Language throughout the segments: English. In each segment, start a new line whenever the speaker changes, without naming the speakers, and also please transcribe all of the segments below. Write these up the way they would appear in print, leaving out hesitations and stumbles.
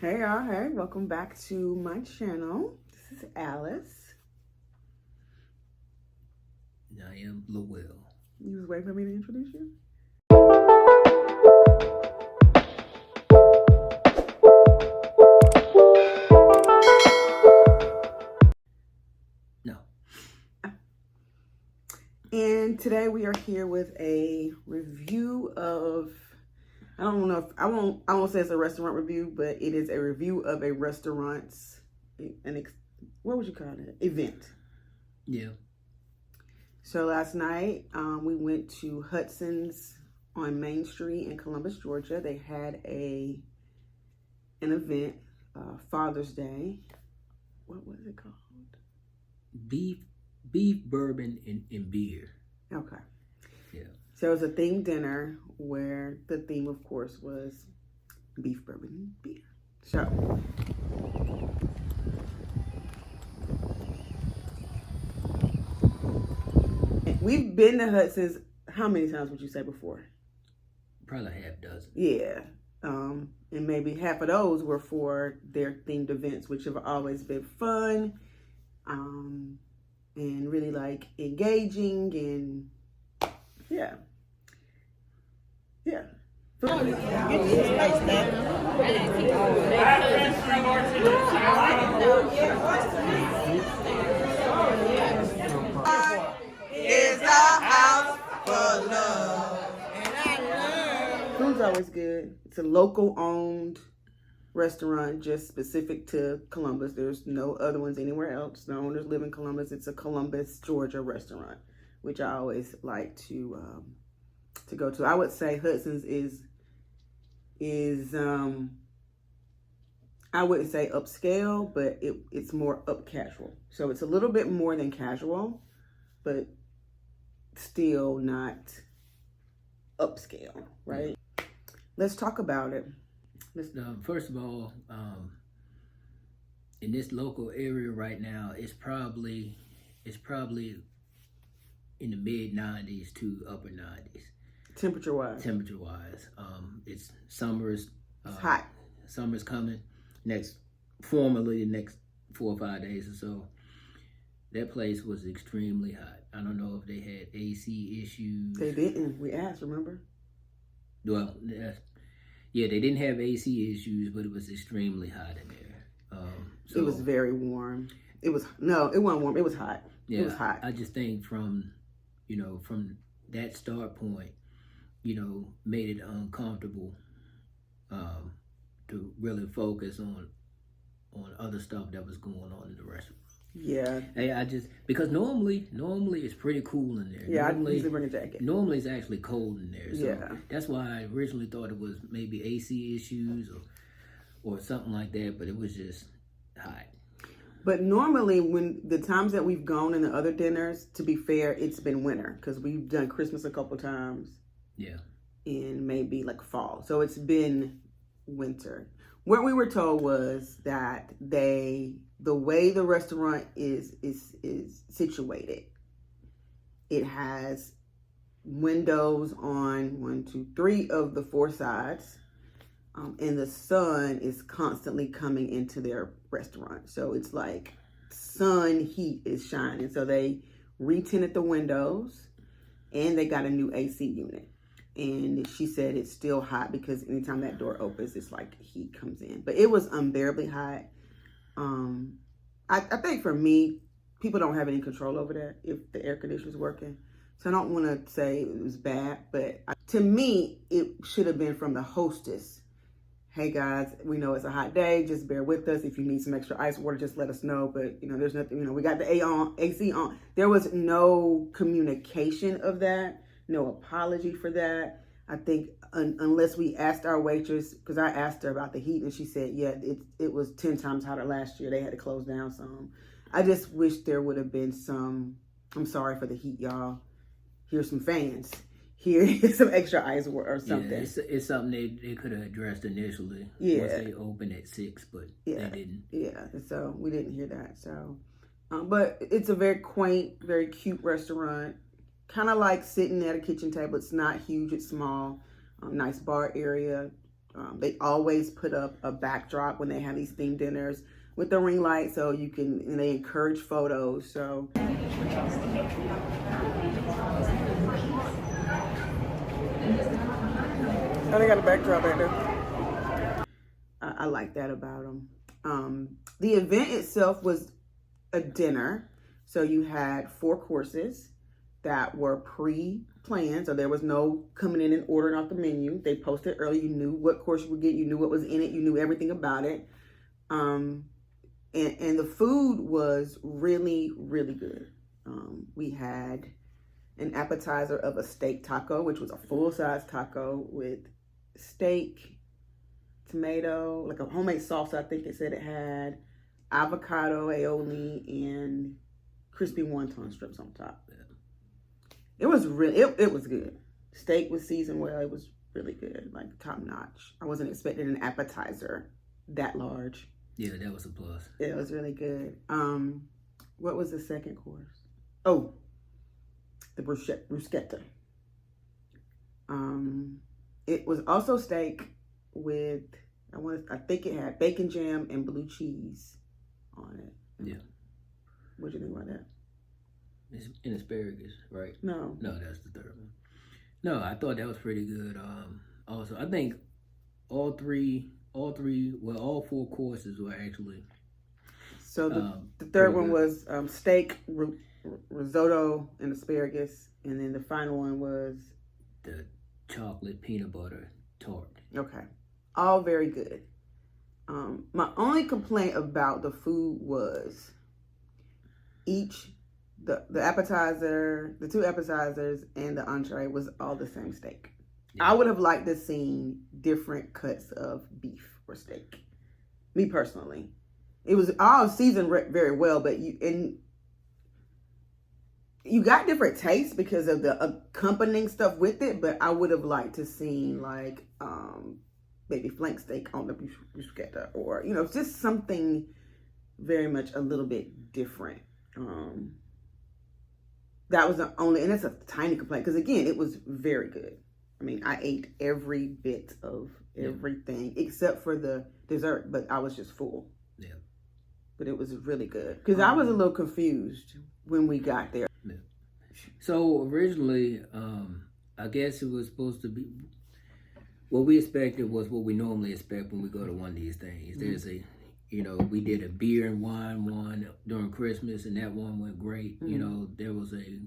Hey y'all, hey, welcome back to my channel. This is Alice.
I am Lowell.
You was waiting for me to introduce you?
No.
And today we are here with a review of, I don't know if, I won't say it's a restaurant review, but it is a review of a restaurant's, what would you call it? Event.
Yeah.
So last night, we went to Hudson's on Main Street in Columbus, Georgia. They had an event, Father's Day. What was it called?
Beef, bourbon, and beer.
Okay.
Yeah.
So it was a themed dinner where the theme, of course, was beef, bourbon, and beer. So we've been to Hudson's, how many times would you say before?
Probably a half dozen.
Yeah. And maybe half of those were for their themed events, which have always been fun, and really like engaging and yeah. Is a house for love. Food's always good. It's a local owned restaurant just specific to Columbus. There's no other ones anywhere else. The owners live in Columbus. It's a Columbus, Georgia restaurant, which I always like to go to. I would say Hudson's is I wouldn't say upscale, but it's more up casual. So it's a little bit more than casual, but still not upscale, right? Let's talk about it.
First of all, in this local area right now, it's probably in the mid 90s to upper 90s.
Temperature wise.
It's summer's
it's hot.
Summer's coming. Formally the next 4 or 5 days or so. That place was extremely hot. I don't know if they had AC issues.
They didn't. We asked, remember?
Well, yeah, they didn't have AC issues, but it was extremely hot in there.
So it was very warm. It wasn't warm. It was hot.
Yeah,
it was hot.
I just think from that start point, made it uncomfortable to really focus on other stuff that was going on in the restaurant.
Yeah.
Hey, because normally it's pretty cool in there.
Yeah, I usually bring a jacket.
Normally it's actually cold in there. So
yeah.
That's why I originally thought it was maybe AC issues or something like that, but it was just hot.
But normally when the times that we've gone in the other dinners, to be fair, it's been winter because we've done Christmas a couple times.
Yeah.
And maybe like fall. So it's been winter. What we were told was that the way the restaurant is situated, it has windows on 1, 2, 3 of the 4 sides, and the sun is constantly coming into their restaurant. So it's like sun heat is shining. So they re-tinted the windows, and they got a new AC unit. And she said it's still hot because anytime that door opens, it's like heat comes in. But it was unbearably hot. I think for me, people don't have any control over that if the air conditioner's working. So I don't want to say it was bad, but to me, it should have been from the hostess. Hey guys, we know it's a hot day. Just bear with us. If you need some extra ice water, just let us know. But there's nothing. We got the AC on. There was no communication of that. No apology for that. I think unless we asked our waitress, because I asked her about the heat, and she said, yeah, it was 10 times hotter last year. They had to close down some. I just wish there would have been some, I'm sorry for the heat, y'all. Here's some fans. Here's some extra ice or something.
Yeah, it's something they could have addressed initially.
Yeah.
Once they opened at 6, but they didn't.
Yeah, so we didn't hear that. So, but it's a very quaint, very cute restaurant. Kind of like sitting at a kitchen table. It's not huge, it's small. Nice bar area. They always put up a backdrop when they have these themed dinners with the ring light, so you can, and they encourage photos. So oh, they got a backdrop back there. I like that about them. The event itself was a dinner, so you had 4 courses that were pre-planned, so there was no coming in and ordering off the menu. They posted early. You knew what course you would get. You knew what was in it. You knew everything about it. And the food was really, really good. We had an appetizer of a steak taco, which was a full-size taco with steak, tomato, like a homemade salsa, I think it said it had, avocado, aioli, and crispy wonton strips on top. It was really, it was good. Steak was seasoned well. It was really good, like top notch. I wasn't expecting an appetizer that large.
Yeah, that was a plus.
It was really good. What was the second course? Oh, the bruschetta. It was also steak with, I think it had bacon jam and blue cheese on it.
Yeah.
What do you think about that?
It's an asparagus, right?
No,
that's the third one. No, I thought that was pretty good. Also, I think all 4 courses were actually.
So the third one was steak, risotto, and asparagus, and then the final one was
the chocolate peanut butter tart.
Okay, all very good. My only complaint about the food was the appetizer, the 2 appetizers, and the entree was all the same steak. Yeah. I would have liked to seen different cuts of beef or steak. Me personally, it was all seasoned very well, but you got different tastes because of the accompanying stuff with it. But I would have liked to seen like maybe flank steak on the bruschetta, or just something very much a little bit different. That was the only, and it's a tiny complaint because again, it was very good. I mean, I ate every bit of everything except for the dessert, but I was just full.
Yeah.
But it was really good because I was a little confused when we got there.
Yeah. So originally, I guess it was supposed to be, what we expected was what we normally expect when we go to one of these things. Mm-hmm. There's we did a beer and wine one during Christmas, and that one went great. Mm-hmm. There was a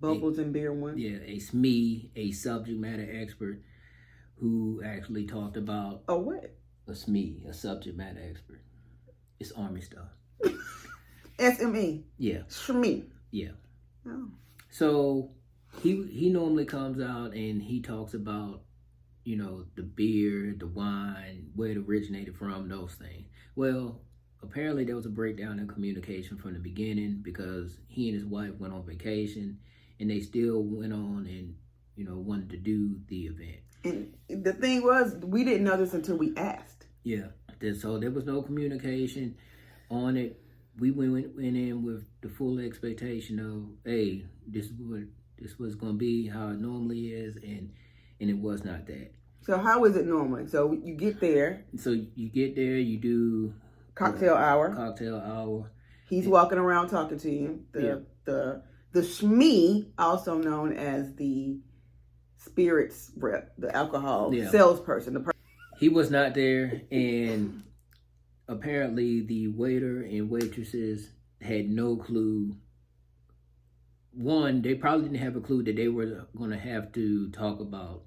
Bubbles and beer one.
Yeah, a SME, a subject matter expert, who actually talked about...
Oh, what?
A SME, a subject matter expert. It's Army stuff.
SME?
Yeah.
SME?
Yeah.
Oh.
So he normally comes out and he talks about, the beer, the wine, where it originated from, those things. Well, apparently there was a breakdown in communication from the beginning because he and his wife went on vacation and they still went on and, wanted to do the event.
And the thing was, we didn't know this until we asked.
Yeah. So there was no communication on it. We went in with the full expectation of, hey, this was going to be how it normally is, and it was not that.
So how is it normally? So you get there.
So you get there, you do...
Cocktail hour. He's walking around talking to you. The SME, also known as the spirits rep, the alcohol salesperson.
He was not there, and apparently the waiter and waitresses had no clue. One, they probably didn't have a clue that they were going to have to talk about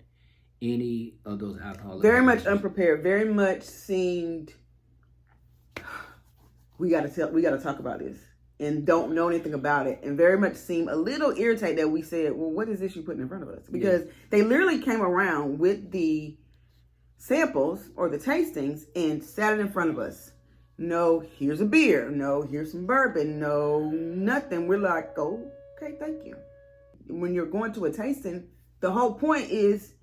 any of those alcoholic.
Very much unprepared. Very much seemed, we got to talk about this, and don't know anything about it, and very much seemed a little irritated that we said, well, what is this you putting in front of us? Because they literally came around with the samples or the tastings and sat it in front of us. No, here's a beer. No, here's some bourbon. No, nothing. We're like, oh, okay, thank you. When you're going to a tasting, the whole point is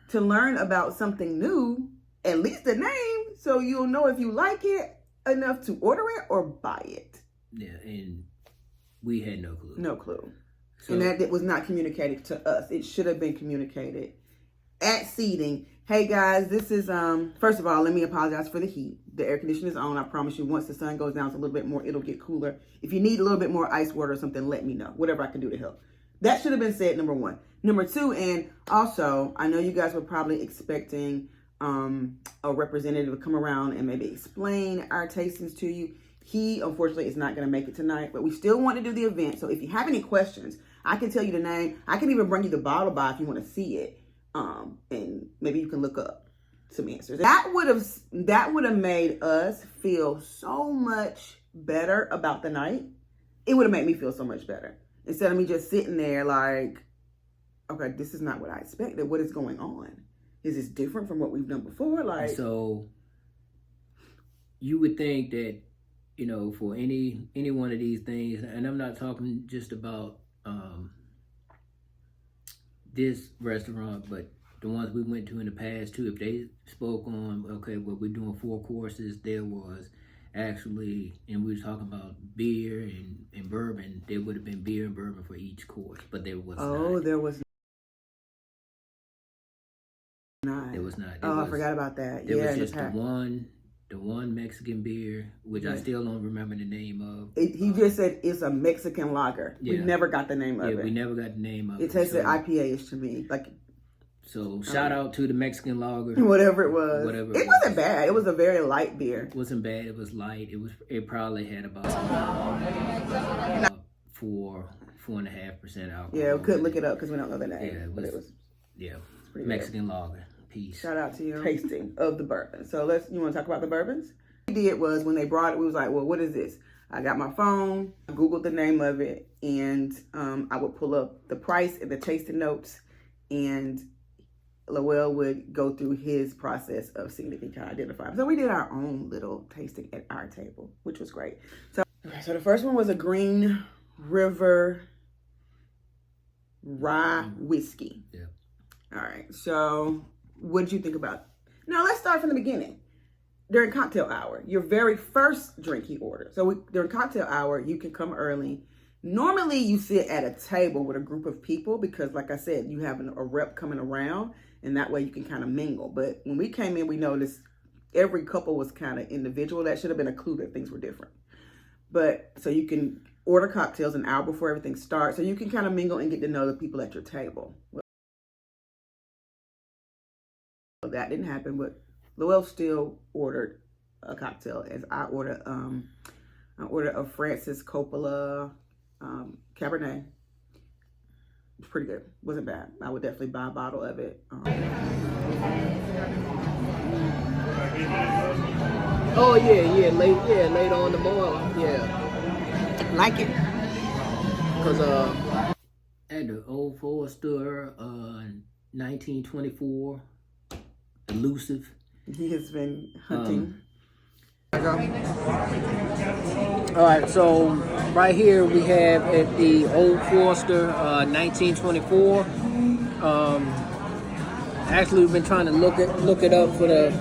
to learn about something new, at least the name, so you'll know if you like it enough to order it or buy it.
Yeah, and we had no clue.
No clue. So, and that it was not communicated to us. It should have been communicated at seating. Hey guys, this is first of all, let me apologize for the heat. The air conditioner is on. I promise you, once the sun goes down, it's a little bit more, it'll get cooler. If you need a little bit more ice water or something, let me know. Whatever I can do to help. That should have been said, number one. Number two, and also, I know you guys were probably expecting a representative to come around and maybe explain our tastings to you. He, unfortunately, is not going to make it tonight, but we still want to do the event. So if you have any questions, I can tell you the name. I can even bring you the bottle by if you want to see it. And maybe you can look up some answers. That would have made us feel so much better about the night. It would have made me feel so much better. Instead of me just sitting there like, okay, this is not what I expected. What is going on? Is this different from what we've done before? Like,
so you would think that, you know, for any one of these things, and I'm not talking just about this restaurant, but the ones we went to in the past too, if they spoke on, okay, well, we're doing 4 courses, there was actually, and we were talking about beer and bourbon, there would have been beer and bourbon for each course, but there was not.
There was not.
There was not.
I forgot about that.
There was just the one Mexican beer, which I still don't remember the name of.
He just said it's a Mexican lager. Yeah. We never got the name of it.
Yeah, we never got the name of it.
It tasted IPA-ish to me. Like,
so shout out to the Mexican lager.
Whatever it was. It wasn't bad. It was a very light beer.
It wasn't bad. It was light. It probably had about 4.5% alcohol.
Yeah, we couldn't look it up because we don't know the name.
Yeah, it was Mexican lager. Peace.
Shout out to your tasting of the bourbon. So you want to talk about the bourbons? What we did was when they brought it, we was like, well, what is this? I got my phone, I Googled the name of it, and I would pull up the price and the tasting notes, and Lowell would go through his process of seeing if he can identify them. So we did our own little tasting at our table, which was great. So the first one was a Green River rye whiskey.
Yeah.
All right. So what did you think about it? Now let's start from the beginning. During cocktail hour, your very first drink he ordered. So during cocktail hour, you can come early. Normally you sit at a table with a group of people because, like I said, you have a rep coming around, and that way you can kind of mingle. But when we came in, we noticed every couple was kind of individual. That should have been a clue that things were different. But so you can order cocktails an hour before everything starts, so you can kind of mingle and get to know the people at your table. Well, that didn't happen, but Lowell still ordered a cocktail, as I ordered a Francis Coppola Cabernet. It's pretty good. Wasn't bad. I would definitely buy a bottle of it.
Oh yeah, late on the morning. Yeah,
like it.
Cause at the Old Forester, 1924, elusive.
He has been hunting.
All right, so right here we have at the Old Forester, 1924. Actually, we've been trying to look it up for the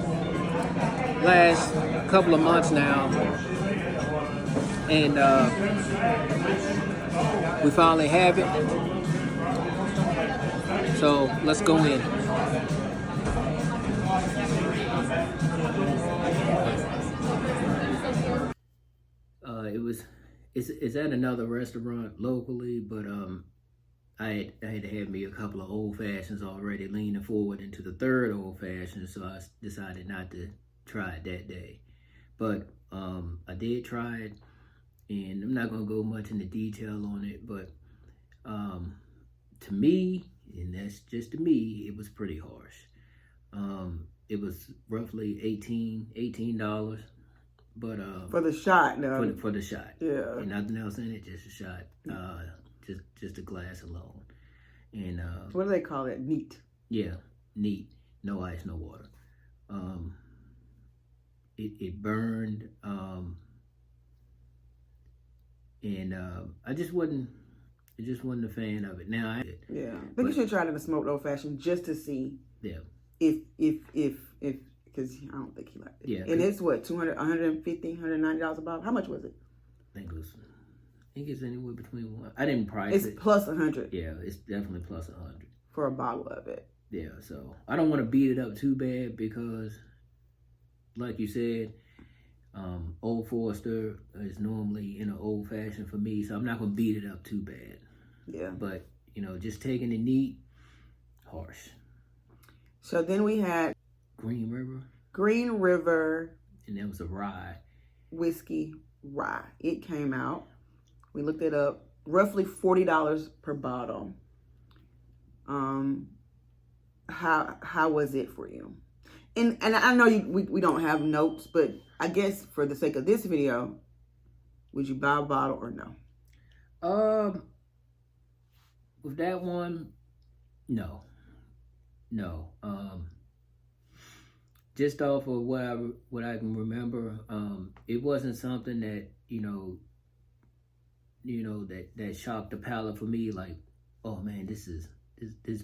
last couple of months now, and we finally have it. So let's go in. It's at another restaurant locally, but I had had me a couple of old fashions already, leaning forward into the third old fashioned, so I decided not to try it that day. But I did try it, and I'm not gonna go much into detail on it, but to me, and that's just to me, it was pretty harsh. It was roughly $18. But
for the shot, no.
For the shot,
yeah,
and nothing else in it, just a shot, just a glass alone, and
what do they call it? Neat.
Yeah, neat. No ice, no water. It burned, and I just wasn't a fan of it. Now I think
you should try it in a smoked old fashioned just to see.
Yeah.
If because I don't think he liked it. Yeah. And it's what, $200, $150, $190 a bottle? How much was it?
I think it's anywhere between one. I didn't price it.
It's plus $100.
Yeah, it's definitely plus $100
for a bottle of it.
Yeah, so I don't want to beat it up too bad because, like you said, Old Forester is normally in an old fashioned for me, so I'm not gonna beat it up too bad.
Yeah.
But just taking it neat, harsh.
So then we had
Green
River,
and that was a rye
whiskey rye. It came out. We looked it up. Roughly $40 per bottle. How was it for you? And I know we don't have notes, but I guess for the sake of this video, would you buy a bottle or no?
With that one, no. Just off of what I can remember, it wasn't something that that shocked the palate for me. Like, oh man, this is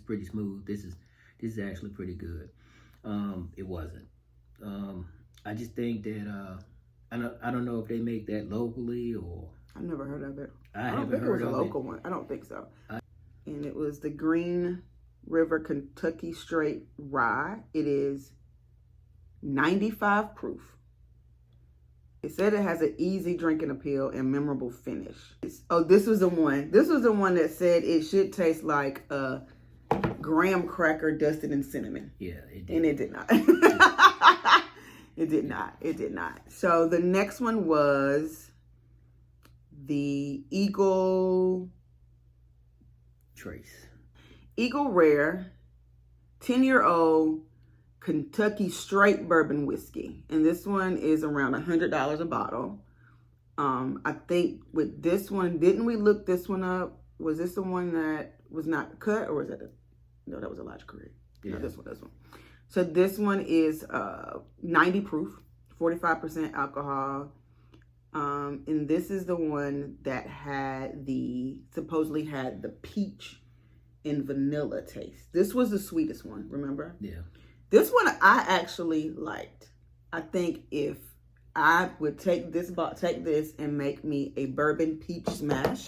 pretty smooth. This is actually pretty good. It wasn't. I just think that I don't know if they make that locally or.
I've never heard of it.
I
don't think it was a local one. I don't think so. And it was the Green River Kentucky Straight Rye. It is 95 proof. It said it has an easy drinking appeal and memorable finish. This was the one. This was the one that said it should taste like a graham cracker dusted in cinnamon.
Yeah, it did.
And it did not. It did not. It did not. So the next one was the Eagle
Trace.
Eagle Rare 10-year-old Kentucky straight bourbon whiskey. And this one is around $100 a bottle. I think with this one, didn't we look this one up? Was this the one that was not cut, or was that no, that was a large correct. Yeah. No, this one. So this one is 90 proof, 45% alcohol. And this is the one that supposedly had the peach and vanilla taste. This was the sweetest one, remember?
Yeah.
This one I actually liked. I think if I would take this and make me a bourbon peach smash,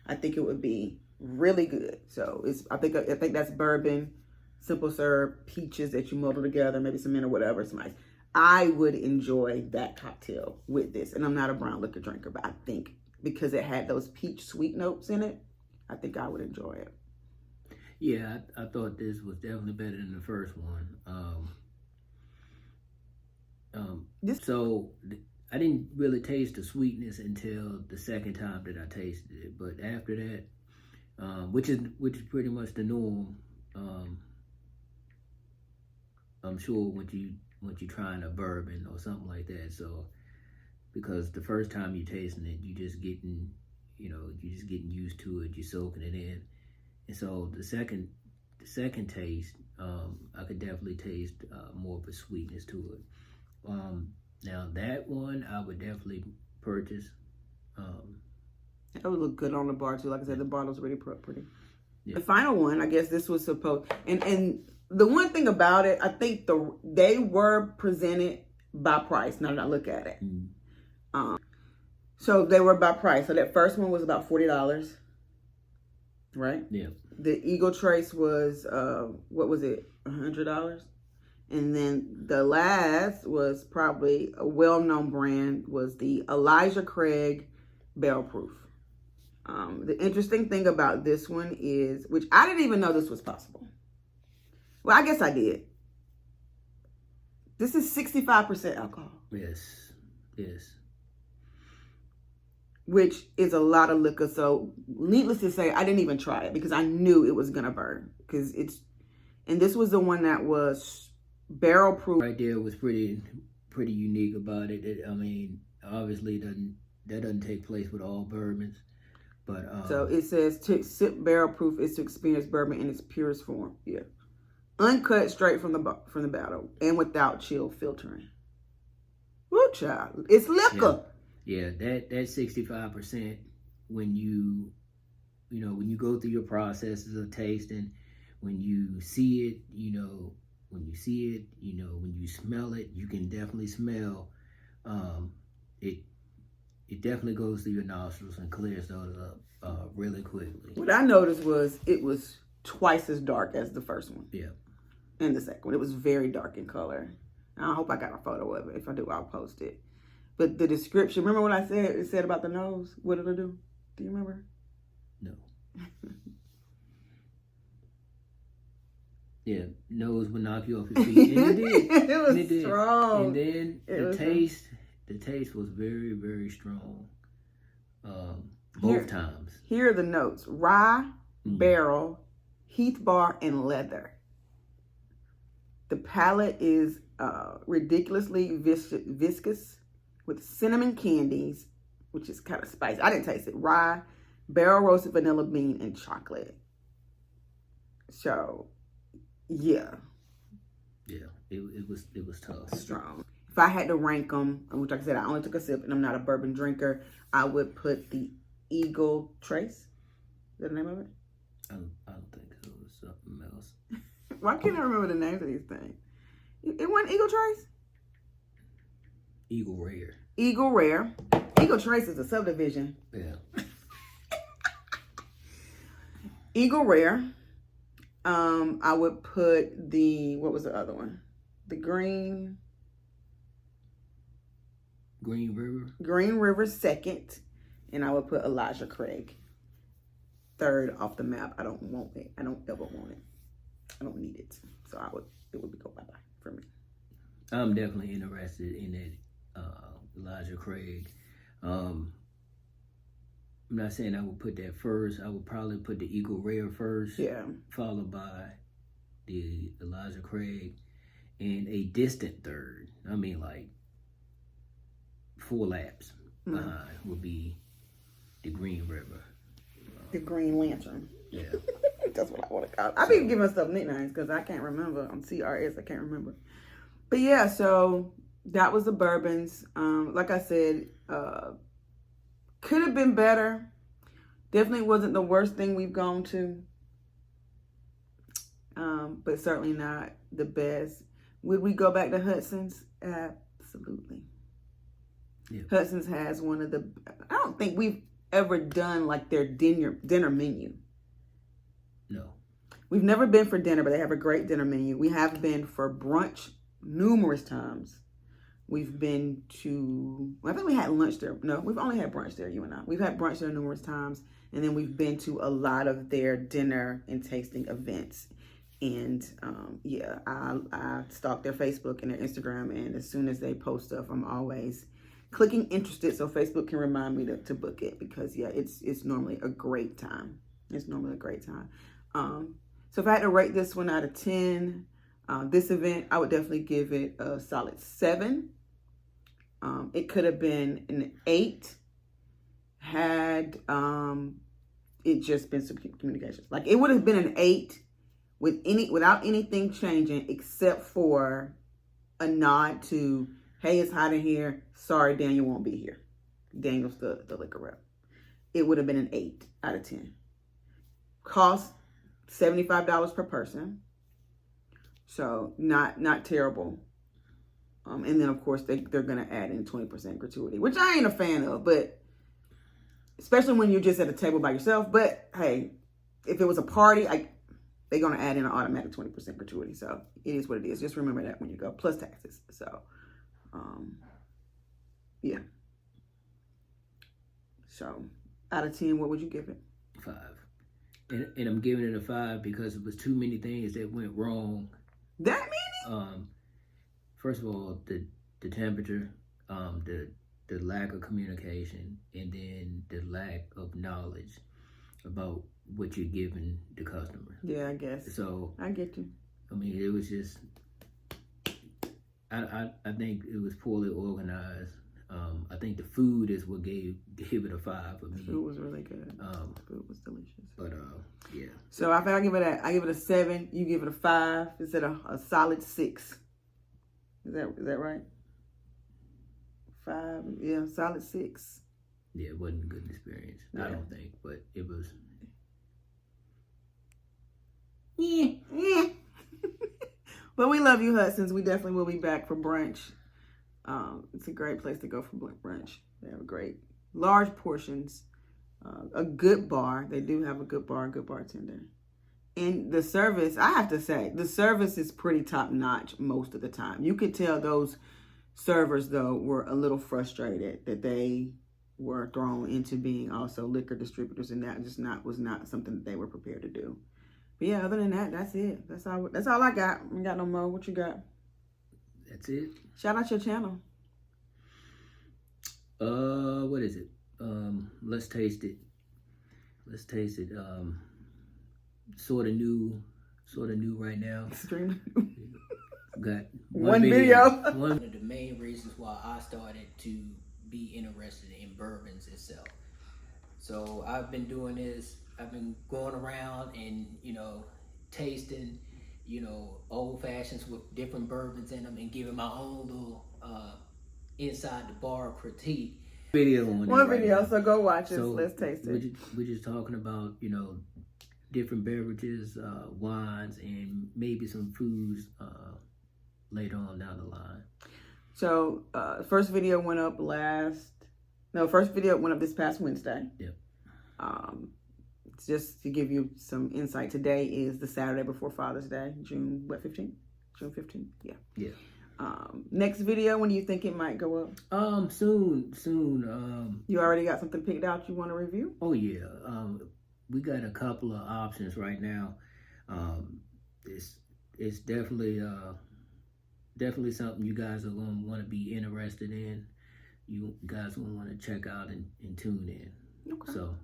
I think it would be really good. So I think that's bourbon, simple syrup, peaches that you muddle together, maybe some mint or whatever. It's nice. I would enjoy that cocktail with this. And I'm not a brown liquor drinker, but I think because it had those peach sweet notes in it, I think I would enjoy it.
Yeah, I thought this was definitely better than the first one. So I didn't really taste the sweetness until the second time that I tasted it. But after that, which is pretty much the norm. I'm sure when you trying a bourbon or something like that. So because the first time you tasting it, you just getting used to it. You're soaking it in. And so the second taste, I could definitely taste more of a sweetness to it. Now that one I would definitely purchase.
That would look good on the bar too. Like I said, the bottle's really pretty.
Yeah.
The final one, I guess this was supposed, and the one thing about it, I think they were presented by price. Now that I look at it, so they were by price. So that first one was about $40. Right?
Yeah.
The Eagle Trace was, what was it? $100. And then the last was probably a well-known brand, was the Elijah Craig Barrel Proof. The interesting thing about this one is, which I didn't even know this was possible. Well, I guess I did. This is 65% alcohol.
Yes.
Which is a lot of liquor. So needless to say, I didn't even try it because I knew it was gonna burn. And this was the one that was barrel proof.
Right there was pretty unique about it. I mean, obviously that doesn't take place with all bourbons, but
so it says to sip barrel proof is to experience bourbon in its purest form. Yeah, uncut, straight from the bottle, and without chill filtering. Woo, child, it's liquor.
Yeah, that 65%, when you go through your processes of tasting, when you see it, when you smell it, you can definitely smell it definitely goes through your nostrils and clears those up really quickly.
What I noticed was it was twice as dark as the first one.
Yeah.
And the second one, it was very dark in color. I hope I got a photo of it. If I do, I'll post it. But the description, remember what I said? It said about the nose. What did it do? Do you remember?
No. Yeah, nose would knock you off your feet. And it did.
It was strong.
And then the taste was very, very strong. Both times.
Here are the notes: rye, barrel, Heath bar, and leather. The palate is ridiculously viscous with cinnamon candies, which is kind of spicy. I didn't taste it. Rye, barrel roasted vanilla bean, and chocolate. So, yeah.
Yeah, it was tough.
Strong. If I had to rank them, which like I said, I only took a sip and I'm not a bourbon drinker, I would put the Eagle Trace. Is that the name of it?
I don't think so. It was something else.
Why can't I remember the names of these things? It wasn't Eagle Trace?
Eagle Rare.
Eagle Rare. Eagle Trace is a subdivision.
Yeah.
Eagle Rare. I would put what was the other one? The Green River second. And I would put Elijah Craig third off the map. I don't want it. I don't ever want it. I don't need it. So it would go bye-bye for me.
I'm definitely interested in that Elijah Craig. I'm not saying I would put that first. I would probably put the Eagle Rare first.
Yeah.
Followed by the Elijah Craig. And a distant third. I mean, like 4 laps behind would be the Green River.
The Green Lantern.
Yeah.
That's what I want to call it. I've been giving myself nicknames because I can't remember. I'm CRS. I can't remember. But yeah, so that was the bourbons. Like I said, could have been better. Definitely wasn't the worst thing we've gone to. But certainly not the best. Would we go back to Hudson's? Absolutely. Yeah. Hudson's has one of the, I don't think we've ever done like their dinner menu.
No.
We've never been for dinner, but they have a great dinner menu. We have been for brunch numerous times. We've been to, I think we had lunch there. No, we've only had brunch there, you and I. We've had brunch there numerous times. And then we've been to a lot of their dinner and tasting events. And yeah, I stalk their Facebook and their Instagram. And as soon as they post stuff, I'm always clicking interested so Facebook can remind me to book it. Because yeah, it's normally a great time. It's normally a great time. So if I had to rate this one out of 10, this event, I would definitely give it a solid 7. It could have been an 8 had it just been some communications. Like it would have been an 8 without anything changing except for a nod to, hey, it's hot in here. Sorry, Daniel won't be here. Daniel's the liquor rep. It would have been an 8 out of 10. Cost $75 per person. So not terrible. And then of course they're gonna add in 20% gratuity, which I ain't a fan of, but especially when you're just at a table by yourself. But hey, if it was a party, they're gonna add in an automatic 20% gratuity. So it is what it is. Just remember that when you go, plus taxes. So yeah. So out of 10, what would you give it?
5. And I'm giving it a 5 because it was too many things that went wrong.
That many?
First of all, the temperature, the lack of communication, and then the lack of knowledge about what you're giving the customer.
Yeah, I guess.
So
I get you.
I mean, it was just, I think it was poorly organized. I think the food is what gave it a 5 for me.
The food was really good. The food was delicious.
But yeah.
So I give it a 7. You give it a 5. Is it a solid 6? Is that right? 5. Yeah, solid 6.
Yeah, it wasn't a good experience. Yeah. I don't think, but it was.
Yeah. But we love you, Hudson's. We definitely will be back for brunch. It's a great place to go for brunch. They have great large portions, a good bar. They do have a good bar, a good bartender, And the service, I have to say, the service is pretty top notch most of the time. You could tell those servers, though, were a little frustrated that they were thrown into being also liquor distributors, and that was not something that they were prepared to do. But yeah, other than that, that's it. That's all I got. I got no more. What you got?
That's it.
Shout out your channel.
What is it? Let's taste it. Sort of new right now.
Extremely.
Got
one video.
One of the main reasons why I started to be interested in bourbons itself. So I've been doing this. I've been going around and, tasting, old fashions with different bourbons in them and giving my own little inside the bar critique.
One video, so go watch it. So let's taste it.
We're just talking about, different beverages, wines, and maybe some foods later on down the line.
So first video went up this past Wednesday.
Yep.
Just to give you some insight, today is the Saturday before Father's Day, June 15th? June 15th? Yeah.
Yeah.
Next video, when do you think it might go up?
Soon.
You already got something picked out you want to review?
Oh yeah. We got a couple of options right now. It's definitely something you guys are going to want to be interested in. You guys will want to check out and tune in.
Okay.
So.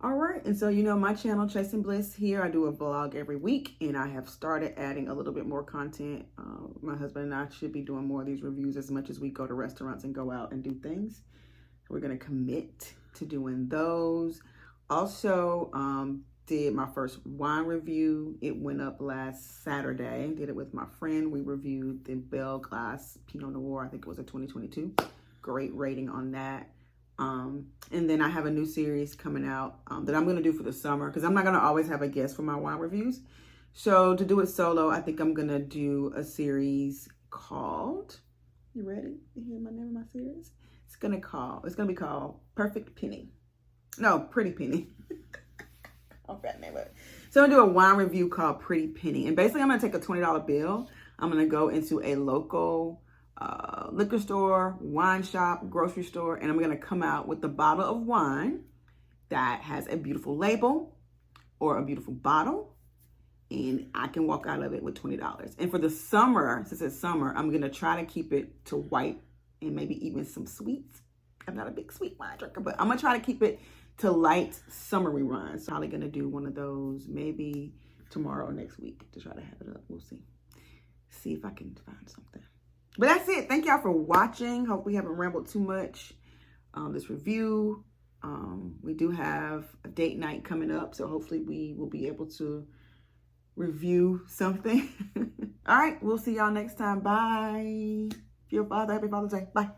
All right, and so my channel, Chasing Bliss, here I do a vlog every week, and I have started adding a little bit more content. My husband and I should be doing more of these reviews as much as we go to restaurants and go out and do things. So we're going to commit to doing those. Also, did my first wine review. It went up last Saturday. Did it with my friend. We reviewed the Bell Glass Pinot Noir. I think it was a 2022. Great rating on that. And then I have a new series coming out that I'm going to do for the summer, because I'm not going to always have a guest for my wine reviews. So to do it solo, I think I'm going to do a series called, you ready to hear my name of my series? It's going to be called Perfect Penny. No, Pretty Penny. I forgot the name of it. So I'm going to do a wine review called Pretty Penny. And basically I'm going to take a $20 bill. I'm going to go into a local liquor store, wine shop, grocery store, and I'm going to come out with a bottle of wine that has a beautiful label or a beautiful bottle, and I can walk out of it with $20. And for the summer, since it's summer, I'm going to try to keep it to white and maybe even some sweets. I'm not a big sweet wine drinker, but I'm going to try to keep it to light summery wines. Probably going to do one of those maybe tomorrow or next week to try to have it up. We'll see. See if I can find something. But that's it. Thank y'all for watching. Hope we haven't rambled too much on this review. We do have a date night coming up, so hopefully we will be able to review something. All right, we'll see y'all next time. Bye. Dear Father, happy Father's Day. Bye.